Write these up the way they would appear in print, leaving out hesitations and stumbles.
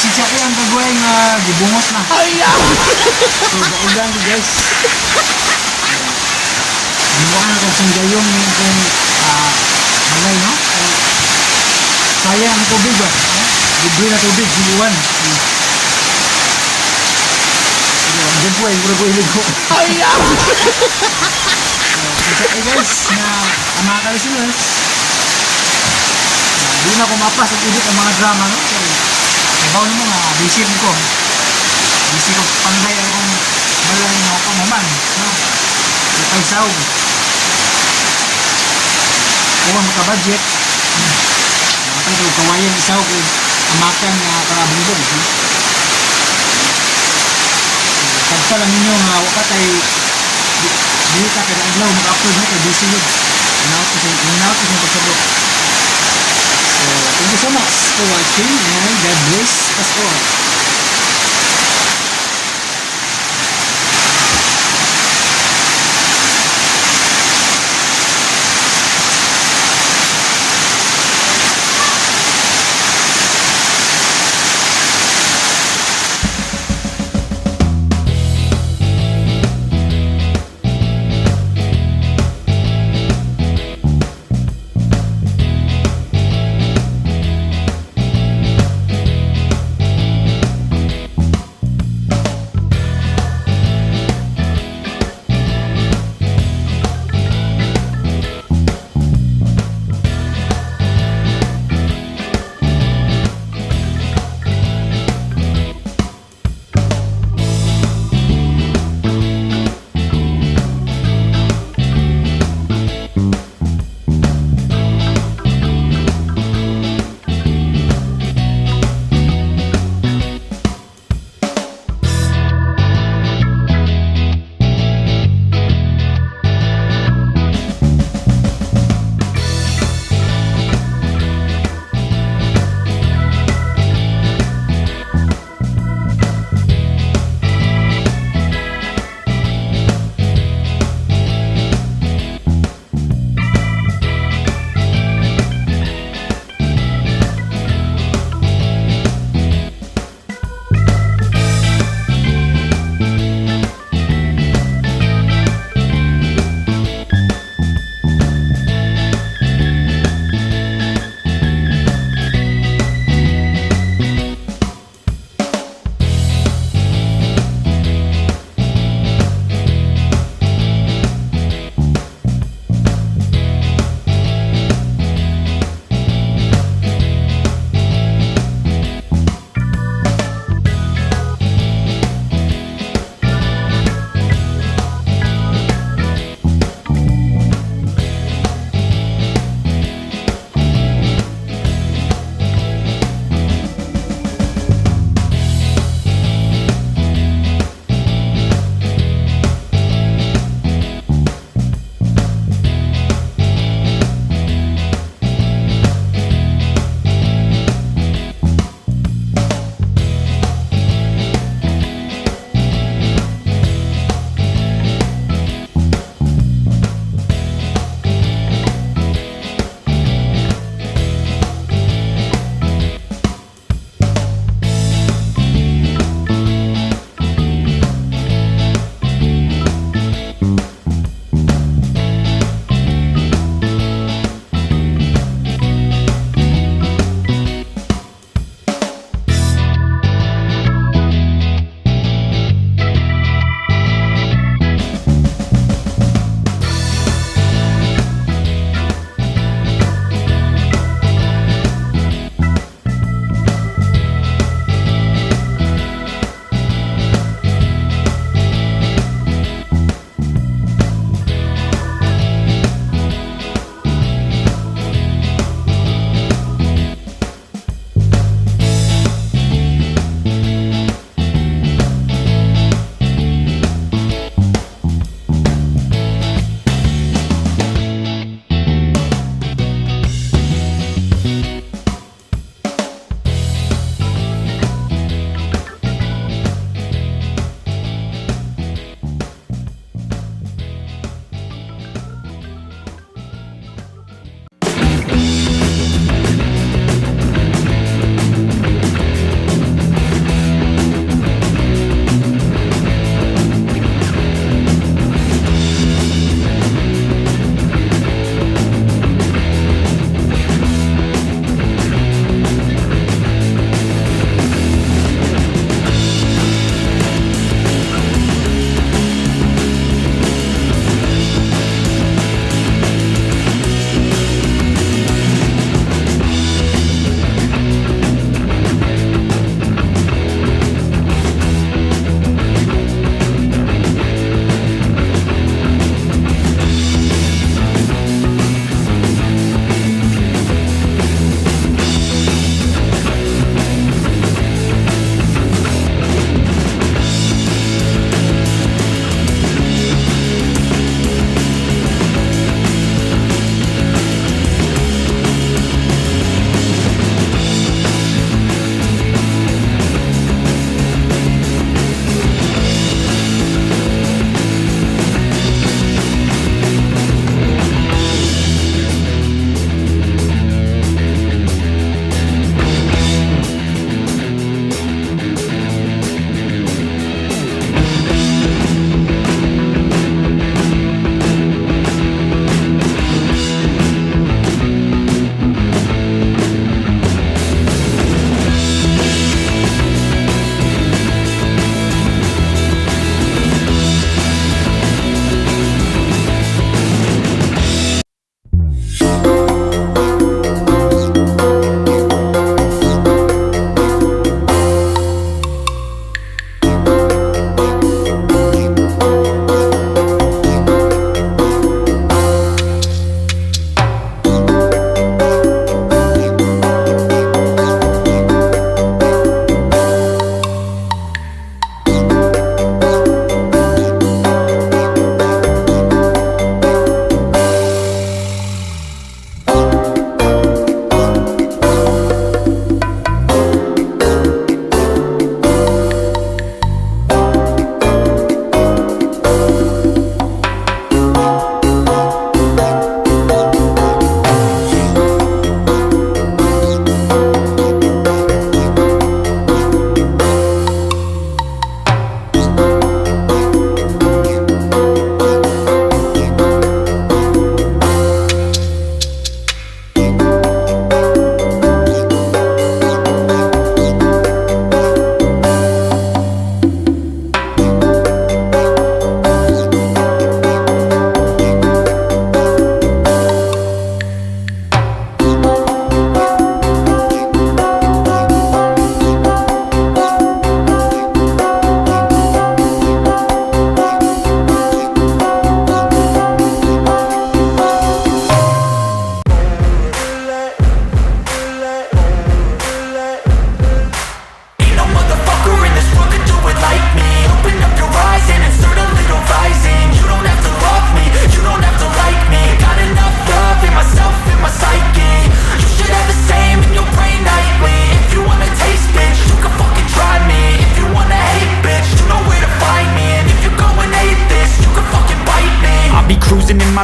pasensya ko ang kagway nga gibungos na. Ayaw! So, baugan ko guys. Gibuan ako sa gayong yung kung malay, no? Sayang ang tubig ba? Libre na tubig, gibuan. Diyan po ay mura-buhilig ko. Ayaw! Pasensya kayo guys na ang mga kalisuners. Di na ako mapas at edit ang mga drama, no? So, sabaw naman nga, busy ko. Busy ko panday akong malay na ako naman, no? Ikay sahog. Kung ang makabudget, makapay ko kawayan isahog ko amakan na karabundog, no? Pagsa lang ninyo nga wakat ay di ka kada adlaw mag-upload mo kay busy yun. Inaot ko sa pagsabot. So, thank you so much for watching and God bless us all.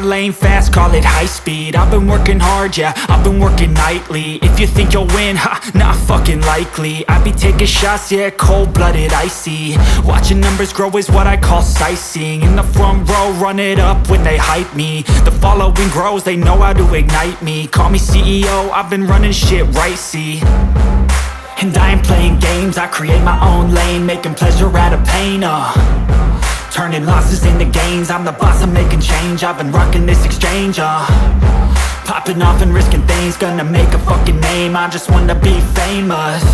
my lane fast, call it high speed. I've been working hard, yeah, I've been working nightly. If you think you'll win, ha, not fucking likely. I be taking shots, yeah, cold-blooded, icy. Watching numbers grow is what I call sightseeing. In the front row, run it up when they hype me. The following grows, they know how to ignite me. Call me CEO, I've been running shit right, see. And I ain't playing games, I create my own lane, making pleasure out of pain, turning losses into gains. I'm the boss, I'm making change. I've been rocking this exchange, popping off and risking things. Gonna make a fucking name. I just wanna be famous,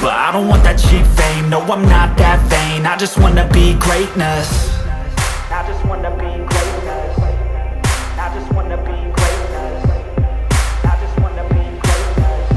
but I don't want that cheap fame. No, I'm not that vain. I just wanna be greatness. I just wanna be greatness. I just wanna be greatness. I just wanna be greatness.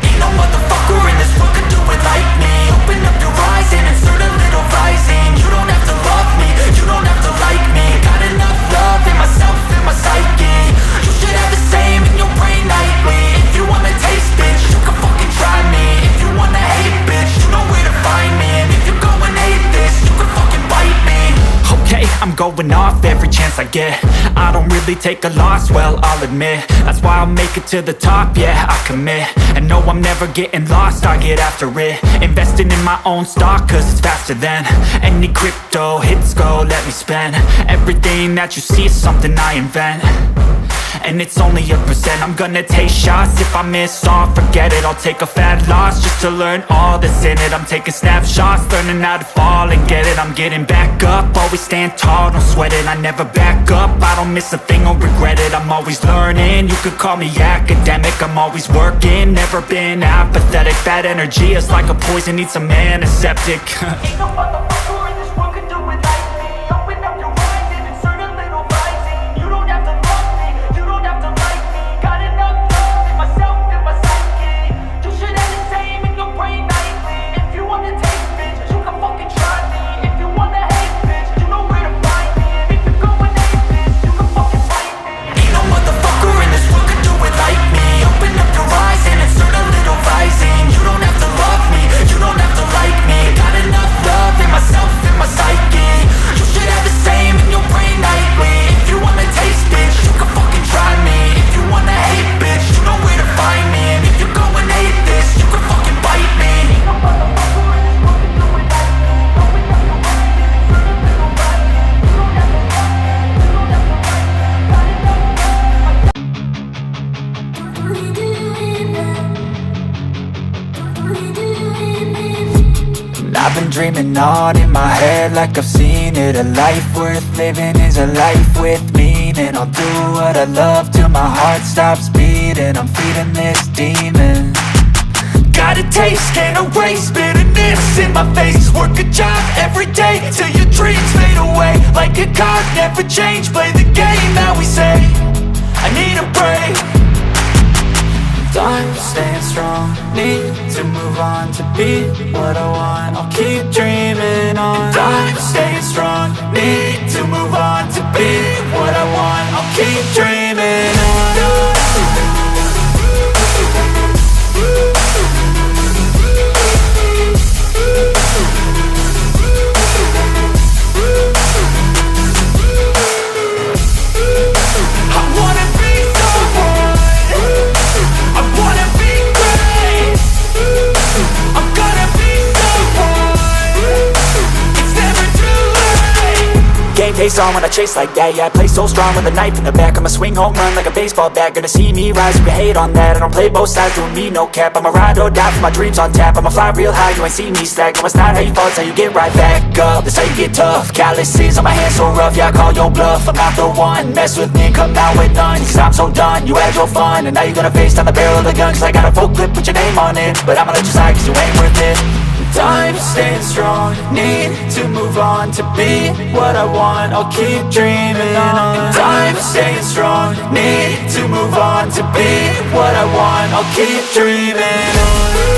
Ain't no motherfucker in this world could do it like me. Open up your eyes and insert a little rising. You don't have to love me, you don't have to like me. Got enough love in myself and my psyche. You should have the same in your brain nightly. If you wanna taste, bitch, you can fucking try me. If you wanna hate, bitch, you know where to find me. And if you go and hate this, you can fucking bite me. Okay, I'm going off every chance I get. I don't really take a loss, well, I'll admit. That's why I'll make it to the top, yeah, I commit. And no, I'm never getting lost, I get after it. Investing in my own stock, cause it's faster than any crypto hits go, let me spend. Everything that you see is something I invent, and it's only a percent. I'm gonna take shots, if I miss all, forget it. I'll take a fat loss just to learn all that's in it. I'm taking snapshots, learning how to fall and get it. I'm getting back up, always stand tall, don't sweat it. I never back up, I don't miss a thing or regret it. I'm always learning, you could call me academic. I'm always working, never been apathetic. Bad energy is like a poison, needs some antiseptic. Ain't no motherfucker in this world could do it like me. Open up your eyes and insert a little rising. You don't have to love me, you don't have to like me. Got enough love in myself and my psyche. You should have the same in your brain nightly. If you wanna taste, bitch, you can fucking try me. If you wanna hate, bitch, you know where to find me. And if you go and hate this, you can fucking fight me. Ain't no motherfucker in this world could do it like me. Open up your eyes and insert a little rising. You don't have to love me, you don't have to like me. Got enough love in myself and my psyche. You should have the same in your brain nightly. If you wanna taste, bitch, you can fucking try me. If you wanna hate, bitch, you know where to find me. And if you go and hate this, you can fucking bite me. Ain't no motherfucker in this world can do it like me. Open up your eyes and insert a little rising. You don't have to love me, you don't have to like me. Got enough love in myself. I've been dreaming on in my head like I've seen it. A life worth living is a life with meaning. I'll do what I love till my heart stops beating. I'm feeding this demon. Got a taste, can't erase bitterness in my face. Work a job every day till your dreams fade away. Like a card, never change, play the game that we say. I need a break. I'm staying strong, need to move on to be what I want. I'll keep dreaming on. I'm staying strong, need to move on to be what I want. I'll keep dreaming on. Face on when I chase like that, yeah, I play so strong with a knife in the back. I'ma swing home run like a baseball bat. Gonna see me rise if you hate on that. I don't play both sides, doing me no cap. I'ma ride or die for my dreams on tap. I'ma fly real high, you ain't see me slack. No, it's not how you fall, it's how you get right back up. That's how you get tough. Calluses on my hands so rough, yeah, I call your bluff. I'm not the one, mess with me, come out with none. Cause I'm so done, you had your fun. And now you're gonna face down the barrel of the gun. Cause I got a full clip, put your name on it. But I'ma let you slide cause you ain't worth it. I'm staying strong, need to move on to be what I want. I'll keep dreaming on. I'm staying strong, need to move on to be what I want. I'll keep dreaming on.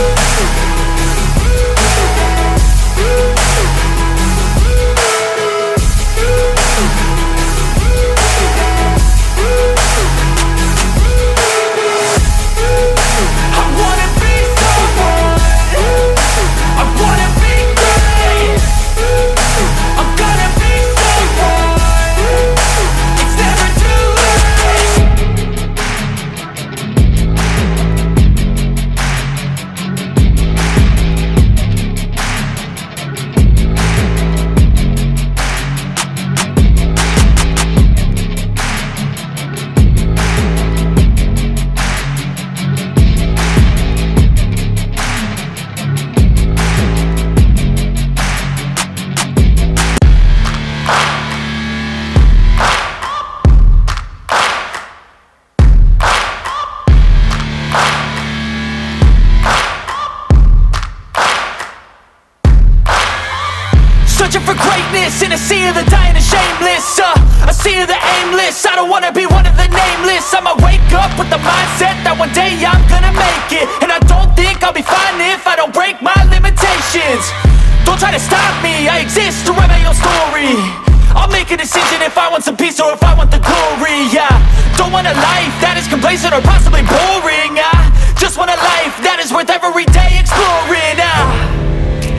searching for greatness in a sea of the dying and shameless, a sea of the aimless. I don't wanna be one of the nameless. I'ma wake up with the mindset that one day I'm gonna make it. And I don't think I'll be fine if I don't break my limitations. Don't try to stop me, I exist to write my own story. I'll make a decision if I want some peace or if I want the glory. Yeah, don't want a life that is complacent or possibly boring. I just want a life that is worth every day exploring.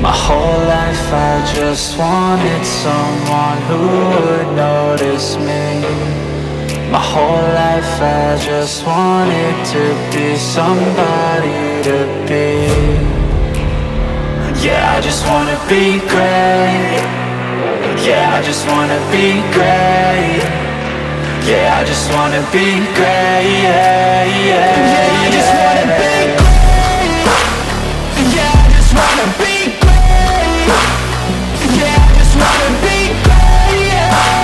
My whole life I just wanted someone who would notice me. My whole life I just wanted to be somebody to be. Yeah, I just wanna be great. Yeah, I just wanna be great. Yeah, I just wanna be great. Yeah, I just wanna be great. Yeah, I just wanna be great. Yeah, I just wanna be great. Yeah,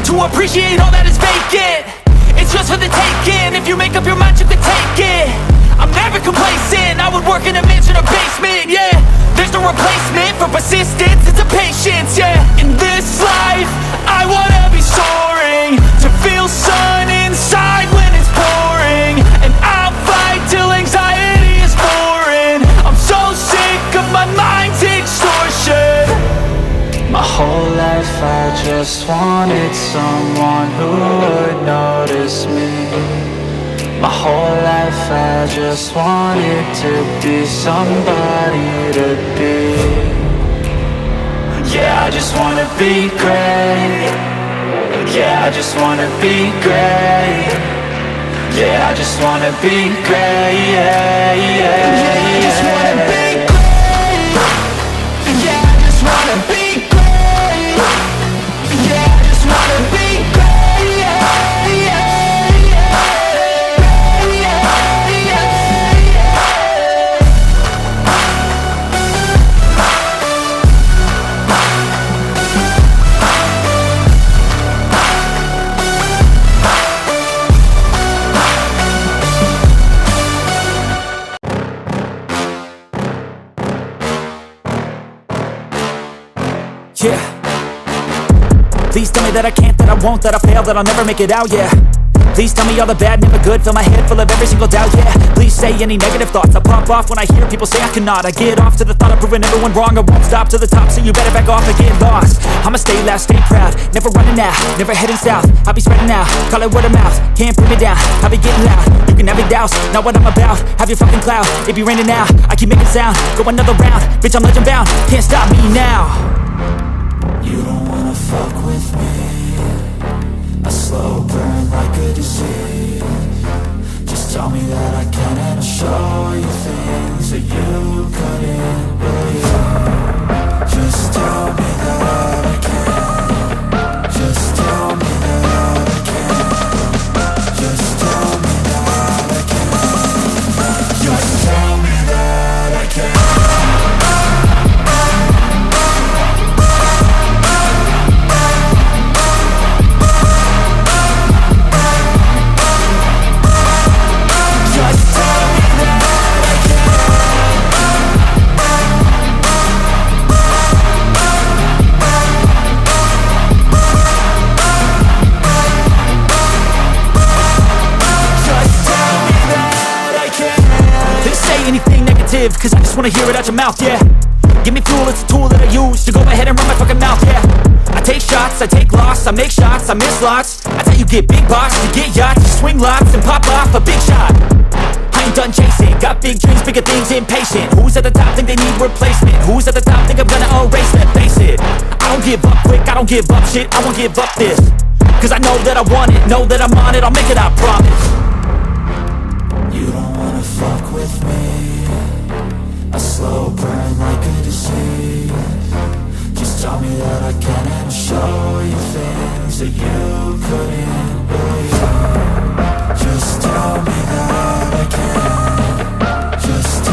to appreciate all that is vacant. It's just for the taking. If you make up your mind, you can take it. I'm never complacent. I would work in a mansion or basement. Yeah, there's no replacement for persistence. It's a patience. Yeah, in this life I wanna be soaring, to feel sun inside when it's pouring. And I'll fight till anxiety is foreign. I'm so sick of my mind's extortion. My whole life I just wanted someone who would notice me. My whole life I just wanted to be somebody to be. Yeah, I just wanna be great. Yeah, I just wanna be great. Yeah, I just wanna be great. Yeah, I just wanna be great. Yeah, I just wanna be great. Yeah, I just wanna be great. Yeah. Please tell me that I can't, that I won't, that I fail, that I'll never make it out, yeah. Please tell me all the bad, never good, fill my head full of every single doubt, yeah. Please say any negative thoughts, I pop off when I hear people say I cannot. I get off to the thought of proving everyone wrong, I won't stop to the top, so you better back off and get lost. I'ma stay loud, stay proud, never running out, never heading south. I'll be spreading out, call it word of mouth, can't put me down, I'll be getting loud. You can have your doubts, not what I'm about, have your fucking clout. It be raining now, I keep making sound, go another round, bitch I'm legend bound, can't stop me now. You don't wanna fuck with me. A slow burn like a disease. Just tell me that I can and I'll show you things that you couldn't believe. Just tell me that I can. Just tell me that I can. Just tell me that I can. Just tell me that I can. Cause I just wanna hear it out your mouth, yeah. Give me fuel, it's a tool that I use to go ahead and run my fucking mouth, yeah. I take shots, I take loss, I make shots, I miss lots. That's how you get big box, you get yachts, you swing lots and pop off a big shot. I ain't done chasing, got big dreams, bigger things, impatient. Who's at the top think they need replacement? Who's at the top think I'm gonna erase them? Face it, I don't give up quick, I don't give up shit, I won't give up this. Cause I know that I want it, know that I'm on it, I'll make it, I promise. You don't wanna fuck with me. A slow burn like a disease. Just tell me that I can and I'll show you things that you couldn't believe. Just tell me that I can. Just tell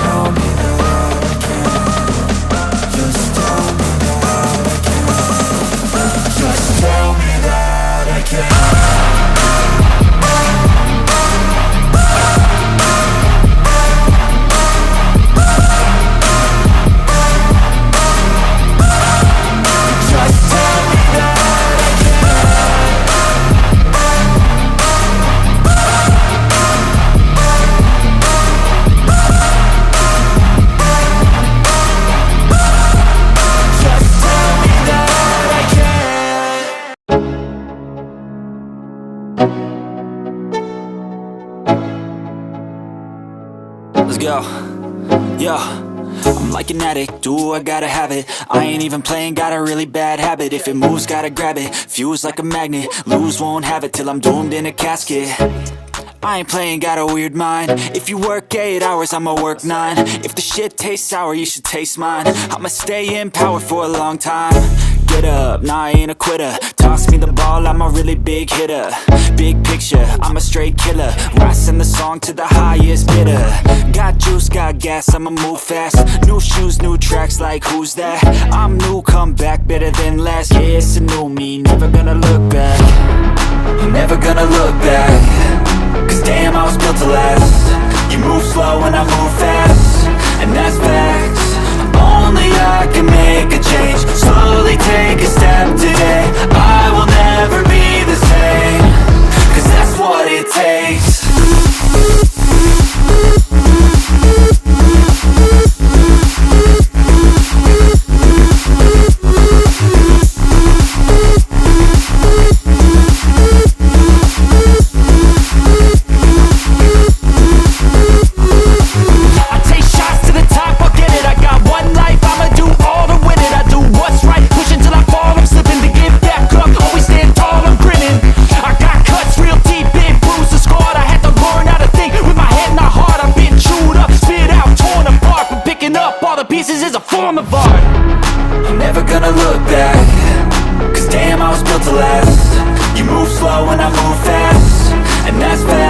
Yo, yo, I'm like an addict, do I gotta have it. I ain't even playing, got a really bad habit. If it moves, gotta grab it, fuse like a magnet. Lose, won't have it till I'm doomed in a casket. I ain't playing, got a weird mind. If you work 8 hours, I'ma work 9. If the shit tastes sour, you should taste mine. I'ma stay in power for a long time. Get up, nah, I ain't a quitter. Toss me the ball, I'm a really big hitter. Big picture, I'm a straight killer. Rising the song to the highest bidder. Got juice, got gas, I'ma move fast. New shoes, new tracks, like who's that? I'm new, come back, better than last. Yeah, it's a new me, never gonna look back. Never gonna look back. Cause damn, I was built to last. You move slow and I move fast, and that's facts. Only I can make a change. Slowly take a step today. I will never be the same. Cause that's what it takes. Pieces is a form of art. I'm never gonna look back. Cause damn, I was built to last. You move slow and I move fast, and that's fast.